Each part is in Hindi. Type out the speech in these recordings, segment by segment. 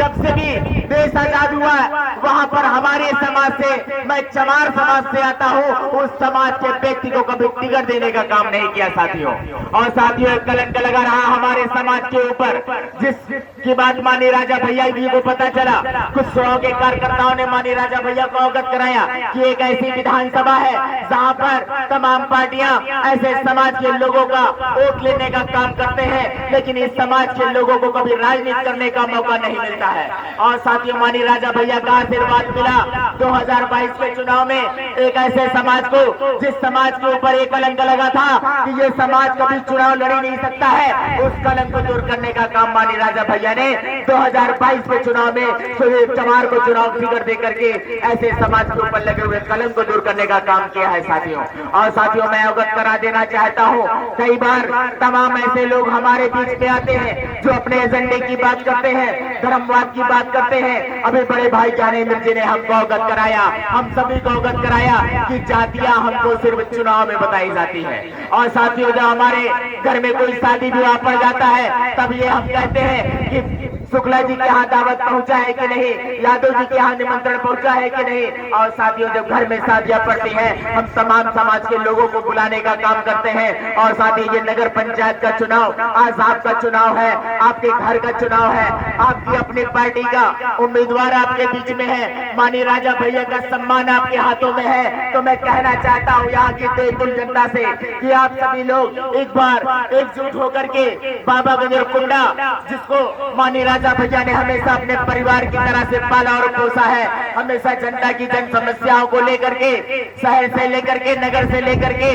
जब से भी देश आजाद हुआ वहां पर हमारे समाज से, मैं चमार समाज से आता हूं, उस समाज के व्यक्ति को कभी टिकट देने का काम नहीं किया साथियों। और साथियों एक कलंक लगा रहा हमारे समाज के ऊपर, जिसकी बात माननीय राजा भैया जी को पता चला, कुछ 100 के कार्यकर्ताओं ने माननीय राजा भैया को अवगत कराया कि एक ऐसी विधानसभा है जहां पर तमाम पार्टियां ऐसे समाज के लोगों का वोट लेने का काम करते हैं, लेकिन इस समाज के लोगों को कभी राजनीति करने का मौका नहीं मिलता है। और साथियों माननीय राजा भैया का आशीर्वाद मिला 2022 के चुनाव में एक ऐसे समाज को, जिस समाज के ऊपर एक कलंक लगा था कि ये समाज कभी चुनाव लड़ नहीं सकता है, उस कलंक को दूर करने का काम माननीय राजा भैया ने 2022 के चुनाव में सुधीर चमार को चुनाव टिकट देकर के ऐसे समाज के ऊपर लगे हुए कलंक को दूर करने का काम किया है साथियों। और साथियों मैं अवगत करा देना चाहता हूँ, कई बार तमाम ऐसे लोग हमारे बीच में आते हैं जो अपने एजेंडे की बात करते हैं, धर्मवाद की बात करते हैं। अभी बड़े भाई ज्ञानेंद्र जी ने हमको अवगत कराया, हम सभी को अवगत कराया कि जातियां हमको सिर्फ चुनाव में बताई जाती है। और साथियों जब हमारे घर में कोई शादी विवाह पड़ जाता है तब ये हम कहते हैं कि शुक्ला जी के यहाँ दावत पहुंचा है कि नहीं, यादव जी के यहाँ निमंत्रण पहुंचा है कि नहीं। और साथियों जब घर में शादियां पड़ती हैं हम तमाम समाज के लोगों को बुलाने का काम करते हैं। और साथ ही ये नगर पंचायत का चुनाव आज आपका चुनाव है, आपके घर का चुनाव है, आपकी अपनी पार्टी का उम्मीदवार आपके बीच में है, माननीय राजा भैया का सम्मान आपके हाथों में है। तो मैं कहना चाहता हूँ यहाँ की तेतुल जनता से कि आप सभी लोग एक बार एकजुट होकर के बाबा गजरकुंडा, जिसको माननीय राजा भैया ने हमेशा अपने परिवार की तरह से पाला और पोसा है, हमेशा जनता की जन समस्याओं को लेकर के, शहर से लेकर के, नगर से लेकर के,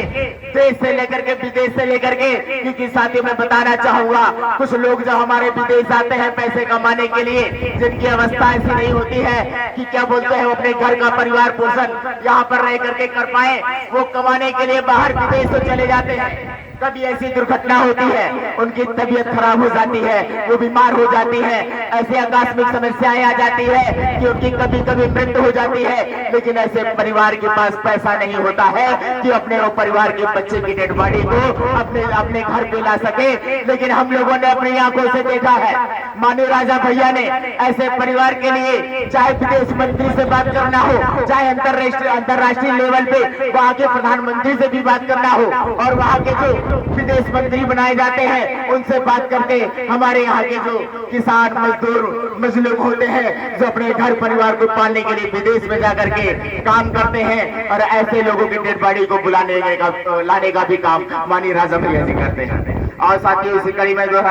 देश से लेकर के, विदेश से लेकर के, क्योंकि साथियों मैं बताना चाहूंगा कुछ लोग जब हमारे विदेश आते हैं पैसे कमाने के लिए, जिनकी अवस्था ऐसी नहीं होती है कि क्या बोलते हैं वो अपने घर का परिवार पोषण यहाँ पर रह करके कर पाए, वो कमाने के लिए बाहर विदेश तो चले जाते हैं। कभी ऐसी दुर्घटना होती है, उनकी तबीयत खराब हो जाती है, वो बीमार हो जाती है, ऐसे आकस्मिक समस्याएं आ जाती है कि उनकी कभी कभी मृत्यु हो जाती है। लेकिन ऐसे परिवार के पास पैसा नहीं होता है कि अपने वो परिवार के बच्चे की डेड बॉडी को अपने घर पे ला सके। लेकिन हम लोगों ने अपनी आंखों से देखा है, माननीय राजा भैया ने ऐसे परिवार के लिए चाहे विदेश मंत्री से बात करना हो, चाहे अंतर्राष्ट्रीय लेवल पे वहाँ के प्रधानमंत्री से भी बात करना हो, और वहाँ के जो विदेश मंत्री बनाए जाते हैं उनसे बात करके हमारे यहाँ के जो किसान मजदूर मजलूम होते हैं जो अपने घर परिवार को पालने के लिए विदेश में जाकर के काम करते हैं, और ऐसे लोगों की डेड बॉडी को लाने का भी काम माननीय राजा भैया जी करते हैं। और साथियों इसी कड़ी में जो